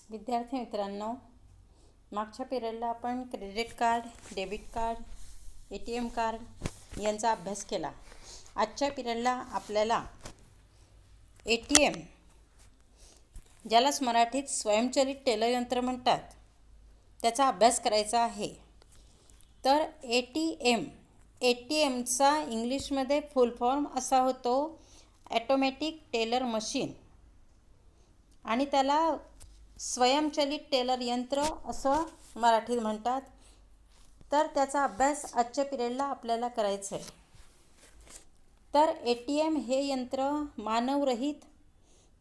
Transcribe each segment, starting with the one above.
विद्यार्थी मित्रांनो, मागच्या पिरियडला आपण credit card, debit card, ATM card यांचा अभ्यास केला. आजच्या पिरियडला आपल्याला ATM, ज्यालाच मराठीत स्वयंचलित टेलर यंत्र म्हणतात, त्याचा अभ्यास करायचा आहे. तर ATMचा इंग्लिशमध्ये फुल फॉर्म असा होतो ॲटोमॅटिक टेलर मशीन, आणि त्याला स्वयंचलित टेलर यंत्र असं मराठीत म्हणतात. तर त्याचा अभ्यास आजच्या पिरियडला आपल्याला करायचा आहे. तर ATM हे यंत्र मानवरहित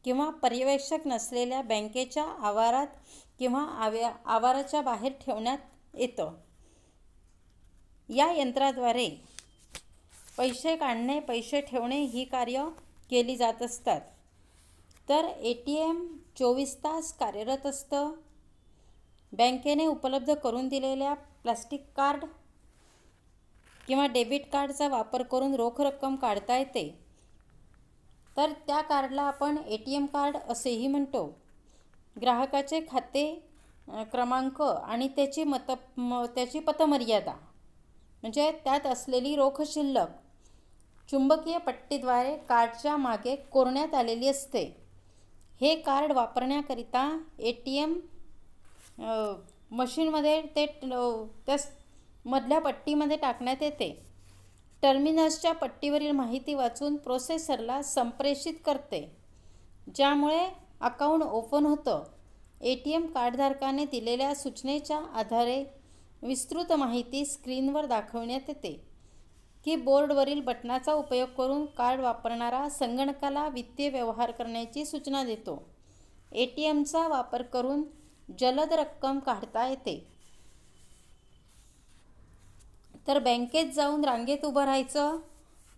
किंवा पर्यवेक्षक नसलेल्या बँकेच्या आवारात किंवा आवाराच्या बाहेर ठेवण्यात येतं. या यंत्राद्वारे पैसे काढणे, पैसे ठेवणे ही कार्य केली जात असतात. तर ATM 24 तास कार्यरत असतं. बँकेने उपलब्ध करून दिलेल्या प्लास्टिक कार्ड किंवा डेबिट कार्डचा वापर करून रोख रक्कम काढता येते. तर त्या कार्डला आपण ATM कार्ड असेही म्हणतो. ग्राहकाचे खाते क्रमांक आणि त्याची पतमर्यादा म्हणजे त्यात असलेली रोख शिल्लक चुंबकीय पट्टीद्वारे कार्डच्या मागे कोरण्यात आलेली असते. हे कार्ड वापरण्याकरिता ATM मशीनमध्ये त्या मधल्या पट्टीमध्ये टाकण्यात येते. टर्मिनल्सच्या पट्टीवरील माहिती वाचून प्रोसेसरला संप्रेषित करते, ज्यामुळे अकाउंट ओपन होतं. ATM कार्डधारकाने दिलेल्या सूचनेच्या आधारे विस्तृत माहिती स्क्रीनवर दाखवण्यात येते. कीबोर्डवरील बटनाचा उपयोग करून कार्ड वापरणारा संगणकाला वित्तीय व्यवहार करण्याची सूचना देतो. ATMचा वापर करून जलद रक्कम काढता येते. तर बँकेत जाऊन रांगेत उभं राहायचं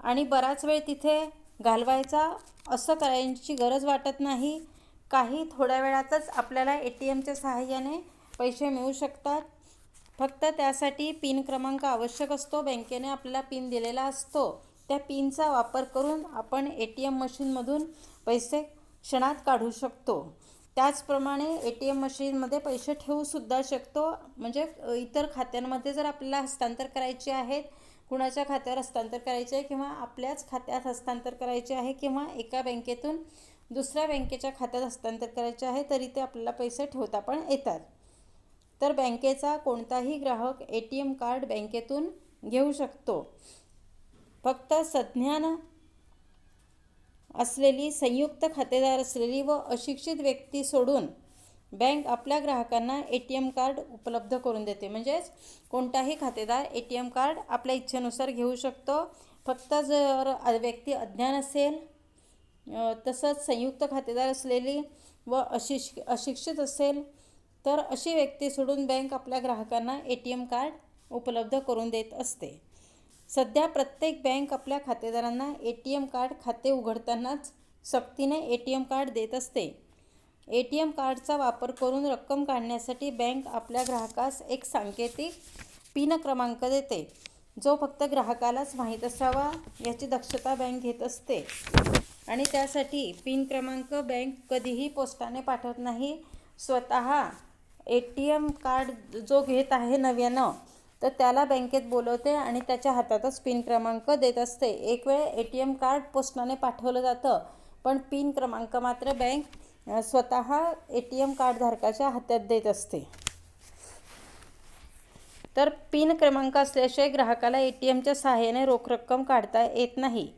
आणि बराच वेळ तिथे घालवायचा असं करायची गरज वाटत नाही. काही थोड्या वेळातच आपल्याला ATMच्या सहाय्याने पैसे मिळू शकतात. फक्त त्यासाठी पिन क्रमांक आवश्यक असतो. बँकेने आपल्याला पिन दिलेला असतो. त्या पिनचा वापर करून आपण ATM मशीनमधून पैसे क्षणात काढू शकतो. त्याचप्रमाणे ATM मशीनमध्ये पैसे ठेवूसुद्धा शकतो. म्हणजे इतर खात्यांमध्ये जर आपल्याला हस्तांतर करायचे आहेत, कुणाच्या खात्यावर हस्तांतर करायचे आहे किंवा आपल्याच खात्यात हस्तांतर करायचे आहे किंवा एका बँकेतून दुसऱ्या बँकेच्या खात्यात हस्तांतर करायचे आहे, तरी ते आपल्याला पैसे ठेवता पण येतात. तर बँकेचा कोणताही ग्राहक ATM कार्ड बँकेतून घेऊ शकतो. फक्त सज्ञान असलेली, संयुक्त खातेदार असलेली व अशिक्षित व्यक्ती सोडून बँक आपल्या ग्राहकांना ATM कार्ड उपलब्ध करून देते. म्हणजेच कोणताही खातेदार ATM कार्ड आपल्या इच्छेनुसार घेऊ शकतो. फक्त जर व्यक्ती अज्ञान असेल, तसंच संयुक्त खातेदार असलेली व अशिक्षित असेल, तर अशी व्यक्ती सोडून बँक आपल्या ग्राहकांना ATM कार्ड उपलब्ध करून देत असते. सध्या प्रत्येक बँक आपल्या खातेदारांना ATM कार्ड खाते उघडतानाच सक्तीने ATM कार्ड देत असते. ATM कार्डचा वापर करून रक्कम काढण्यासाठी बँक आपल्या ग्राहकास एक सांकेतिक पिन क्रमांक देते, जो फक्त ग्राहकालाच माहीत असावा याची दक्षता बँक घेत असते. आणि त्यासाठी पिन क्रमांक बँक कधीही पोस्टाने पाठवत नाही. स्वतः ATM कार्ड जो घेत आहे नव्यानं, तर त्याला बँकेत बोलवते आणि त्याच्या हातातच पिन क्रमांक देत असते. एक वेळ ATM कार्ड पोस्टाने पाठवलं जातं, पण पिन क्रमांक मात्र बँक स्वतः ATM कार्डधारकाच्या हातात देत असते. तर पिन क्रमांक असल्याशिवाय ग्राहकाला ATMच्या सहाय्याने रोख रक्कम काढता येत नाही.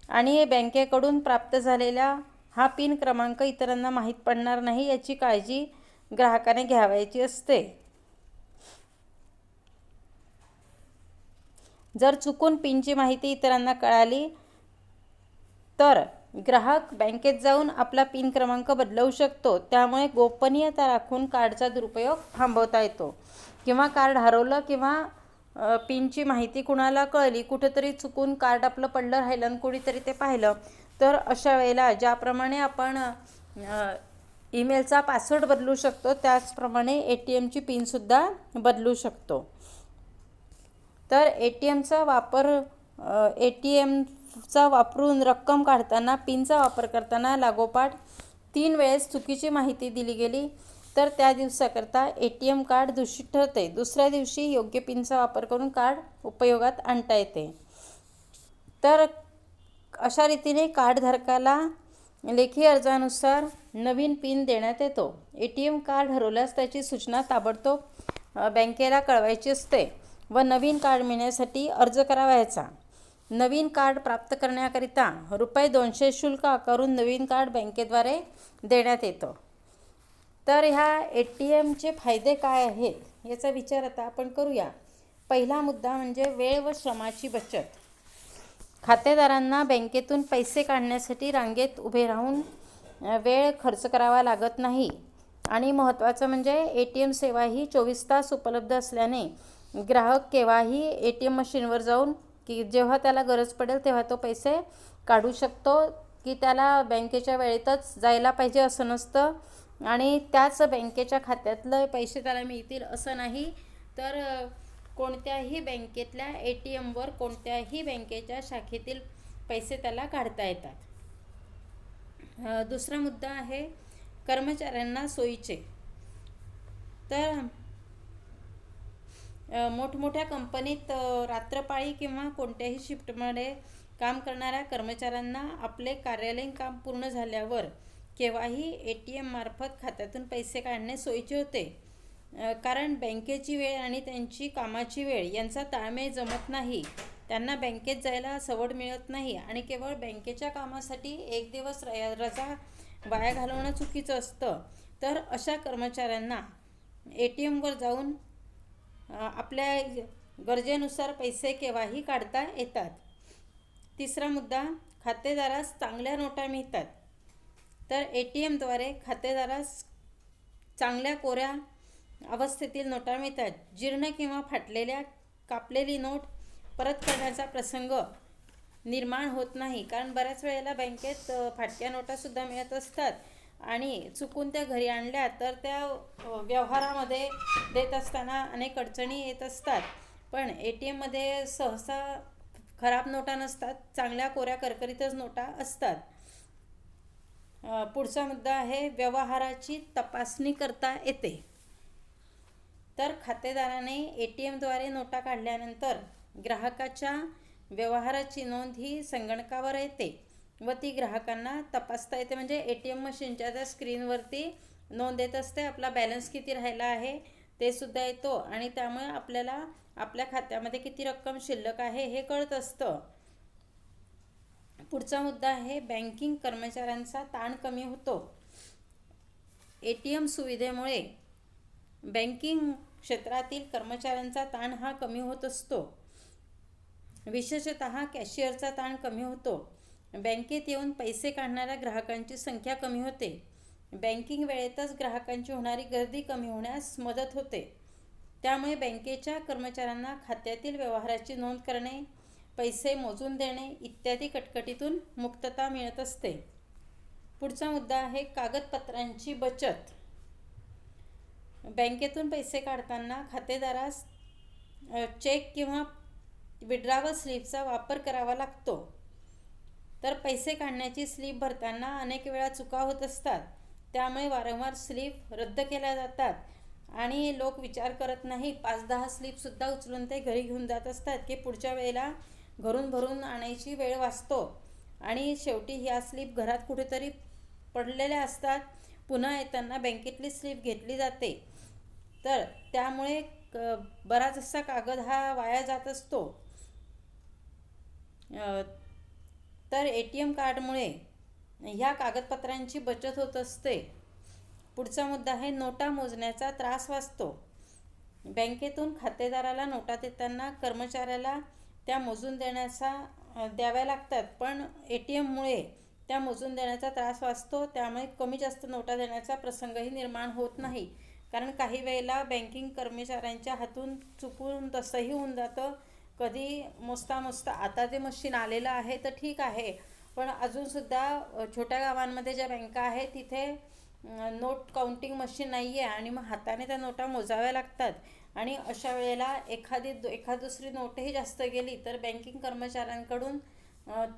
आणि बँकेकडून प्राप्त झालेला हा पिन क्रमांक इतरांना माहीत पडणार नाही याची काळजी ग्राहकाने घ्यावयाची असते. जर चुकून पिनची माहिती इतरांना कळाली तर ग्राहक बँकेत जाऊन आपला पिन क्रमांक बदलवू शकतो. त्यामुळे गोपनीयता राखून कार्डचा दुरुपयोग थांबवता येतो. किंवा कार्ड हरवलं किंवा पिनची माहिती कुणाला कळली, कुठेतरी चुकून कार्ड आपलं पडलं राहिलं आणि कोणीतरी ते पाहिलं, तर अशा वेळेला ज्याप्रमाणे आपण ईमेलचा पासवर्ड बदलू शकतो, त्याचप्रमाणे ATMची पिनसुद्धा बदलू शकतो. तर ATMचा वापरून रक्कम काढताना पिनचा वापर करताना लागोपाठ 3 वेळेस चुकीची माहिती दिली गेली तर त्या दिवसाकरता ATM कार्ड दूषित ठरते. दुसऱ्या दिवशी योग्य पिनचा वापर करून कार्ड उपयोगात आणता येते. तर अशा रीतीने कार्डधारकाला लेखी अर्जानुसार नवीन पिन देण्यात येतो. ATM कार्ड हरवल्यास त्याची सूचना ताबडतोब बँकेला कळवायची असते व नवीन कार्ड मिळण्यासाठी अर्ज करावयाचा. नवीन कार्ड प्राप्त करण्याकरिता ₹200 शुल्क आकारून नवीन कार्ड बँकेद्वारे देण्यात येतं. तर ह्या ATMचे फायदे काय आहेत याचा विचार आता आपण करूया. पहिला मुद्दा म्हणजे वेळ व श्रमाची बचत. खातेदारांना बँकेतून पैसे काढण्यासाठी रांगेत उभे राहून वेळ खर्च करावा लागत नाही. आणि महत्त्वाचं म्हणजे ATM सेवा ही 24 तास उपलब्ध असल्याने ग्राहक केव्हाही ATM मशीनवर जाऊन जेव्हा त्याला गरज पडेल तेव्हा तो पैसे काढू शकतो, की त्याला बँकेच्या वेळेतच जायला पाहिजे असं नसतं. आणि त्याच बँकेच्या खात्यातले पैसे त्याला मिळतील असं नाही. तर कोणत्याही बँकेतल्या ATMवर कोणत्याही बँकेच्या शाखेतील पैसे त्याला काढता येतात. दुसरा मुद्दा आहे कर्मचाऱ्यांना सोयीचे. तर मोठमोठ्या कंपनीत रात्रपाळी किंवा कोणत्याही शिफ्टमध्ये काम करणाऱ्या कर्मचाऱ्यांना आपले कार्यालयीन काम पूर्ण झाल्यावर केव्हाही ATM मार्फत खात्यातून पैसे काढणे सोयीचे होते. कारण बँकेची वेळ आणि त्यांची कामाची वेळ यांचा ताळमेळ जमत नाही. त्यांना बँकेत जायला सवड मिळत नाही आणि केवळ बँकेच्या कामासाठी एक दिवस रजा वाया घालवणं चुकीचं असतं. तर अशा कर्मचाऱ्यांना ATMवर जाऊन आपल्या गरजेनुसार पैसे केव्हाही काढता येतात. तिसरा मुद्दा खातेदारास चांगल्या नोटा मिळतात. तर ATMद्वारे खातेदारास चांगल्या कोऱ्या अवस्थेतील नोटा मिळतात. जीर्ण किंवा फाटलेल्या कापलेली नोट परत करण्याचा प्रसंग निर्माण होत नाही. कारण बऱ्याच वेळेला बँकेत फाटक्या नोटासुद्धा मिळत असतात आणि चुकून त्या घरी आणल्या तर त्या व्यवहारामध्ये देत असताना अनेक अडचणी येत असतात. पण ATMमध्ये सहसा खराब नोटा नसतात, चांगल्या कोऱ्या करकरीतच नोटा असतात. पुढचा मुद्दा आहे व्यवहाराची तपासणी करता येते. तर खातेदाराने ATMद्वारे नोटा काढल्यानंतर ग्राहकाच्या व्यवहाराची नोंद ही संगणकावर येते व ती ग्राहकांना तपासता येते. म्हणजे ATM मशीनच्या त्या स्क्रीनवरती नोंद येत असते. आपला बॅलन्स किती राहिला आहे ते सुद्धा येतो आणि त्यामुळे आपल्याला आपल्या खात्यामध्ये किती रक्कम शिल्लक आहे हे कळत असतं. पुढचा मुद्दा आहे बँकिंग कर्मचाऱ्यांचा ताण कमी होतो. ATM सुविधेमुळे बँकिंग क्षेत्रातील कर्मचाऱ्यांचा ताण हा कमी होत असतो. विशेषतः कॅशियरचा ताण कमी होतो. बँकेत येऊन पैसे काढणाऱ्या ग्राहकांची संख्या कमी होते. बँकिंग वेळेतच ग्राहकांची होणारी गर्दी कमी होण्यास मदत होते. त्यामुळे बँकेच्या कर्मचाऱ्यांना खात्यातील व्यवहाराची नोंद करणे, पैसे मोजून देणे इत्यादी कटकटीतून मुक्तता मिळत असते. पुढचा मुद्दा आहे कागदपत्रांची बचत. बँकेतून पैसे काढताना खातेदारास चेक किंवा विड्रॉवल स्लिपचा वापर करावा लागतो. तर पैसे काढण्याची स्लिप भरताना अनेक वेळा चुका होत असतात. त्यामुळे वारंवार स्लिप रद्द केल्या जातात आणि लोक विचार करत नाही. 5-10 स्लिपसुद्धा उचलून ते घरी घेऊन जात असतात की पुढच्या वेळेला घरून भरून आणायची वेळ वाचतो. आणि शेवटी ह्या स्लिप घरात कुठेतरी पडलेल्या असतात. पुन्हा येताना बँकेतली स्लिप घेतली जाते. तर त्यामुळे बराच असा कागद हा वाया जात असतो. तर ATM कार्डमुळे ह्या कागदपत्रांची बचत होत असते. पुढचा मुद्दा आहे नोटा मोजण्याचा त्रास वाचतो. बँकेतून खातेदाराला नोटा देताना कर्मचाऱ्याला त्या मोजून द्याव्या लागतात. पण ATMमुळे त्या मोजून देण्याचा त्रास वाचतो. त्यामुळे कमी जास्त नोटा देण्याचा प्रसंगही निर्माण होत नाही. कारण काही वेळेला बँकिंग कर्मचाऱ्यांच्या हातून चुकून तसंही होऊन जातं. कधी मोजता आता ते मशीन आलेलं आहे तर ठीक आहे, पण अजूनसुद्धा छोट्या गावांमध्ये ज्या बँका आहेत तिथे नोट काउंटिंग मशीन नाही आहे आणि मग हाताने त्या नोटा मोजाव्या लागतात. आणि अशा वेळेला एखादी दुसरी नोटही जास्त गेली तर बँकिंग कर्मचाऱ्यांकडून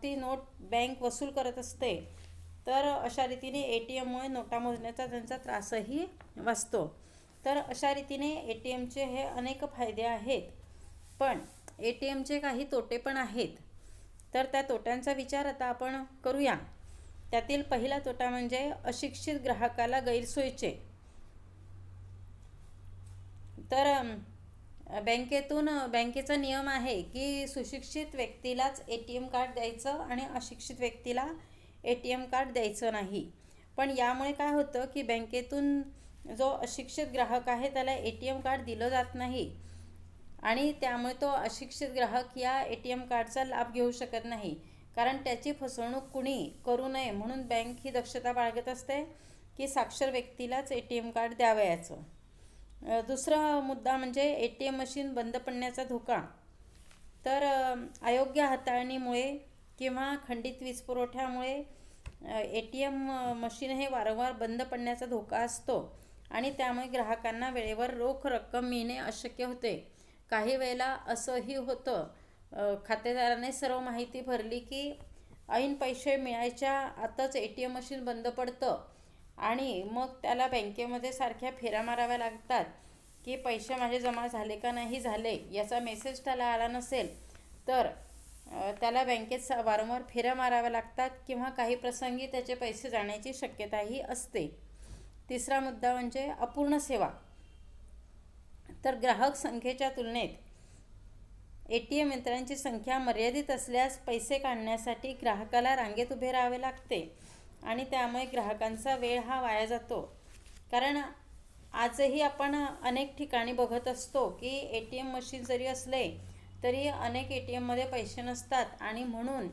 ती नोट बँक वसूल करत असते. तर अशा रीतीने ATMमुळे नोटा मोजण्याचा त्यांचा त्रासही वाचतो. तर अशा रीतीने ATMचे हे अनेक फायदे आहेत, पण ATMचे काही तोटे पण आहेत. तर त्या तोट्यांचा विचार आता आपण करूया. त्यातील पहिला तोटा म्हणजे अशिक्षित ग्राहकाला गैरसोयीचे. तर बँकेचा नियम आहे की सुशिक्षित व्यक्तीलाच ATM कार्ड द्यायचं आणि अशिक्षित व्यक्तीला ATM कार्ड द्यायचं नाही. पण यामुळे काय होतं की बँकेतून जो अशिक्षित ग्राहक आहे त्याला ATM कार्ड दिलं जात नाही आणि त्यामुळे तो अशिक्षित ग्राहक या ATM कार्डचा लाभ घेऊ शकत नाही, कारण त्याची फसवणूक कुणी करू नये म्हणून बँक ही दक्षता बाळगत असते की साक्षर व्यक्तीलाच ATM कार्ड द्यावयाचं. दुसरा मुद्दा म्हणजे ATM मशीन बंद पडण्याचा धोका. तर अयोग्य हाताळणीमुळे किंवा खंडित वीज पुरवठ्यामुळे ATM मशीन हे वारंवार बंद पडण्याचा धोका असतो आणि त्यामुळे ग्राहकांना वेळेवर रोख रक्कम मिळणे अशक्य होते. काही वेळेला असंही होतं, खातेदाराने सर्व माहिती भरली की ऐन पैसे मिळायच्या आताच ATM मशीन बंद पडतं आणि मग त्याला बँकेमध्ये सारख्या फेऱ्या माराव्या लागतात की पैसे माझे जमा झाले का नाही झाले याचा मेसेज त्याला आला नसेल तर त्याला बँकेत वारंवार फेऱ्या माराव्या लागतात किंवा काही प्रसंगी त्याचे पैसे जाण्याची शक्यताही असते. तिसरा मुद्दा म्हणजे अपूर्ण सेवा. तर ग्राहक संख्येच्या तुलनेत ATM यंत्रांची संख्या मर्यादित असल्यास पैसे काढण्यासाठी ग्राहकाला रांगेत उभे राहावे लागते आणि त्यामुळे ग्राहकांचा वेळ हा वाया जातो. कारण आजही आपण अनेक ठिकाणी बघत असतो की ATM मशीन जरी असले तरी अनेक ATMमध्ये पैसे नसतात आणि म्हणून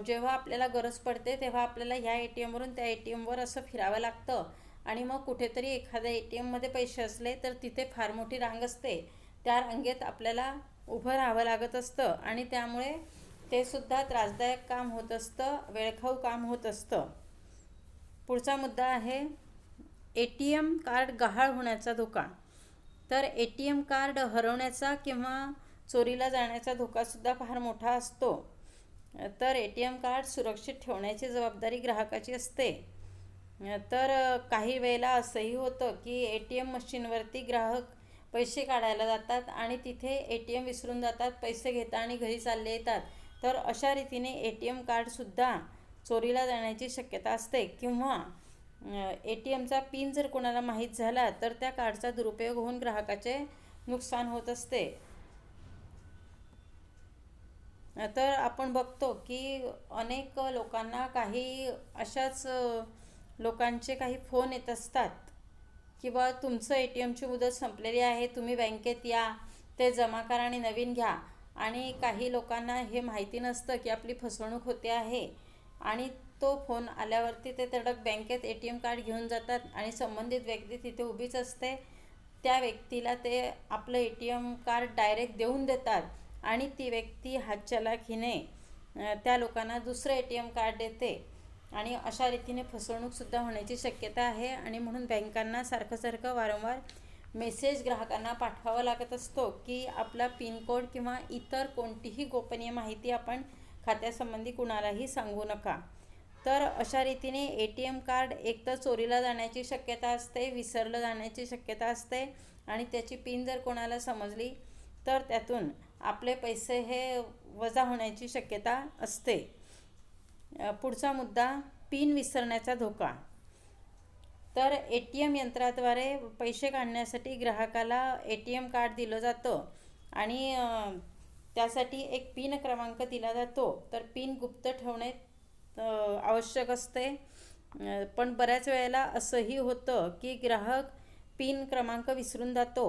जेव्हा आपल्याला गरज पडते तेव्हा आपल्याला ह्या ATMवरून त्या ATMवर असं फिरावं लागतं आणि मग कुठेतरी एखाद्या ATMमध्ये पैसे असले तर तिथे फार मोठी रांग असते. त्या रांगेत आपल्याला उभं राहावं लागत असतं आणि त्यामुळे ते सुद्धा त्रासदायक काम होत असतं, वेळखाऊ काम होत असतं. पुढचा मुद्दा आहे ATM कार्ड गहाळ होण्याचा धोका. तर ATM कार्ड हरवण्याचा किंवा चोरीला जाण्याचा धोकासुद्धा फार मोठा असतो. तर ATM कार्ड सुरक्षित ठेवण्याची जबाबदारी ग्राहकाची असते. तर काही वेळेला असंही होतं की ATM मशीनवरती ग्राहक पैसे काढायला जातात आणि तिथे ATM विसरून जातात, पैसे घेतात आणि घरी चालले येतात. तर अशा रीतीने ATM कार्डसुद्धा चोरीला जाण्याची शक्यता असते किंवा ATMचा पिन जर कोणाला माहीत झाला तर त्या कार्डचा दुरुपयोग होऊन ग्राहकाचे नुकसान होत असते. तर आपण बघतो की अनेक लोकांना काही अशाच लोकांचे काही फोन येत असतात की बा तुमचं ATMची मुदत संपलेली आहे, तुम्ही बँकेत या, ते जमा करा आणि नवीन घ्या. आणि काही लोकांना हे माहिती नसतं की आपली फसवणूक होते आहे आणि तो फोन आल्यावरती ते तडक बँकेत ATM कार्ड घेऊन जातात आणि संबंधित व्यक्ती तिथे उभीच असते. त्या व्यक्तीला ते आपलं ATM कार्ड डायरेक्ट देऊन देतात आणि ती व्यक्ती हातचलाखीने त्या लोकांना दुसरं ATM कार्ड देते आणि अशा रीतीने फसवणूकसुद्धा होण्याची शक्यता आहे. आणि म्हणून बँकांना सारखं वारंवार मेसेज ग्राहकांना पाठवावा लागत असतो की आपला पिनकोड किंवा इतर कोणतीही गोपनीय माहिती आपण खात्यासंबंधी कुणालाही सांगू नका. तर अशा रीतीने ATM कार्ड एकतर चोरीला जाण्याची शक्यता असते, विसरलं जाण्याची शक्यता असते आणि त्याची पिन जर कोणाला समजली तर त्यातून आपले पैसे हे वजा होण्याची शक्यता असते. पुढचा मुद्दा पिन विसरण्याचा धोका. तर ATM यंत्राद्वारे पैसे काढण्यासाठी ग्राहकाला ATM कार्ड दिलं जातं आणि त्यासाठी एक पिन क्रमांक दिला जातो. तर पिन गुप्त ठेवणे आवश्यक असते. पण बऱ्याच वेळेला असंही होतं की ग्राहक पिन क्रमांक विसरून जातो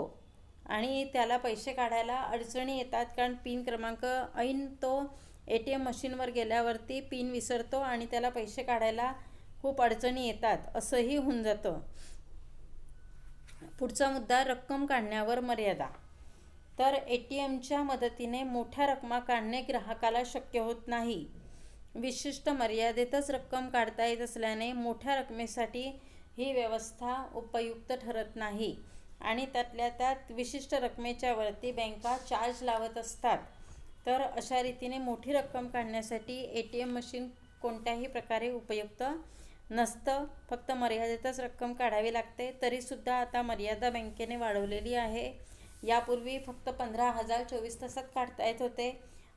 आणि त्याला पैसे काढायला अडचणी येतात, कारण पिन क्रमांक ऐन तो ATM मशीनवर गेल्यावरती पिन विसरतो आणि त्याला पैसे काढायला खूप अडचणी येतात, असंही होऊन जातं. पुढचा मुद्दा रक्कम काढण्यावर मर्यादा. तर ATMच्या मदतीने मोठ्या रकमा काढणे ग्राहकाला शक्य होत नाही. विशिष्ट मर्यादेतच रक्कम काढता येत असल्याने मोठ्या रकमेसाठी ही व्यवस्था उपयुक्त ठरत नाही आणि त्यातल्या त्यात विशिष्ट रकमेच्या वरती बँका चार्ज लावत असतात. तर अशा रीतीने मोठी रक्कम काढण्यासाठी ATM मशीन कोणत्याही प्रकारे उपयुक्त नसतं, फक्त मर्यादितच रक्कम काढावी लागते. तरीसुद्धा आता मर्यादा बँकेने वाढवलेली आहे. यापूर्वी फक्त 15,000 24 तासात काढता येत होते.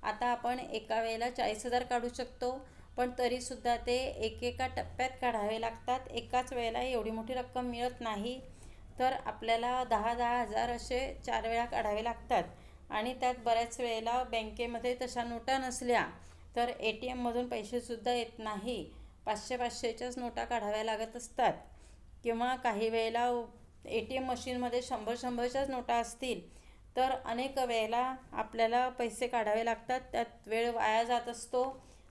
आता आपण एका वेळेला 40,000 काढू शकतो, पण तरीसुद्धा ते एकेका टप्प्यात काढावे लागतात. एकाच वेळेला एवढी मोठी रक्कम मिळत नाही, तर आपल्याला 10,000 असे 4 वेळा काढावे लागतात. आणि त्यात बऱ्याच वेळेला बँकेमध्ये तशा नोटा नसल्या तर ATMमधून पैसेसुद्धा येत नाही. 500-500च्याच नोटा काढाव्या लागत असतात. किंवा काही वेळेला ATM मशीनमध्ये 100-100च्याच नोटा असतील तर अनेक वेळेला आपल्याला पैसे काढावे लागतात. त्यात वेळ वाया जात असतो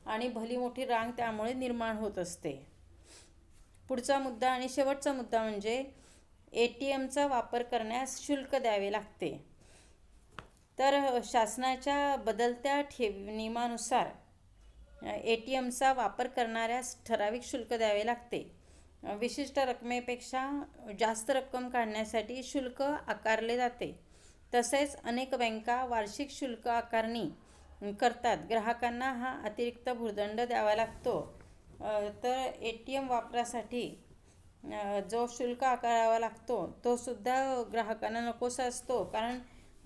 आणि भली मोठी रांग त्यामुळे निर्माण होत असते. पुढचा मुद्दा आणि शेवटचा मुद्दा म्हणजे ATMचा वापर करण्यास शुल्क द्यावे लागते. तर शासनाच्या बदलत्या नियमानुसार ATMचा वापर करणाऱ्यास ठराविक शुल्क द्यावे लागते. विशिष्ट रकमेपेक्षा जास्त रक्कम काढण्यासाठी शुल्क आकारले जाते. तसेच अनेक बँका वार्षिक शुल्क आकारणी करतात. ग्राहकांना हा अतिरिक्त भुर्दंड द्यावा लागतो. तर ATM वापरासाठी जो शुल्क आकारावा लागतो तो सुद्धा ग्राहकांना नकोसा असतो. कारण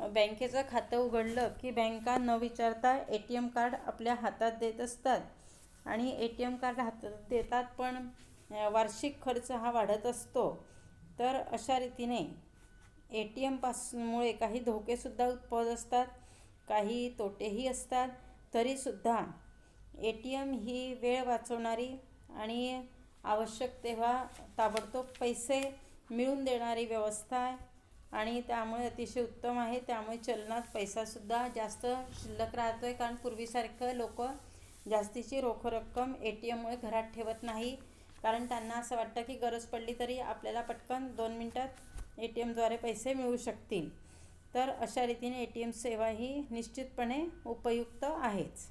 बँकेचं खातं उघडलं की बँका न विचारता ATM कार्ड आपल्या हातात देत असतात. आणि ATM कार्ड हातात देतात, पण वार्षिक खर्च हा वाढत असतो. तर अशा रीतीने ATMमुळे काही धोकेसुद्धा उद्भवत असतात, काही तोटेही असतात. तरीसुद्धा ATM ही वेळ वाचवणारी आणि आवश्यक तेव्हा ताबडतोब पैसे मिळवून देणारी व्यवस्था आहे आणि त्यामुळे अतिशय उत्तम आहे. त्यामुळे चलनात पैसासुद्धा जास्त शिल्लक राहतो आहे. कारण पूर्वीसारखं लोक जास्तीची रोख रक्कम ATMमुळे घरात ठेवत नाही. कारण त्यांना असं वाटतं की गरज पडली तरी आपल्याला पटकन 2 मिनटात ATMद्वारे पैसे मिळू शकतील. तर अशा रीतीने ATM सेवा ही निश्चितपणे उपयुक्त आहेच.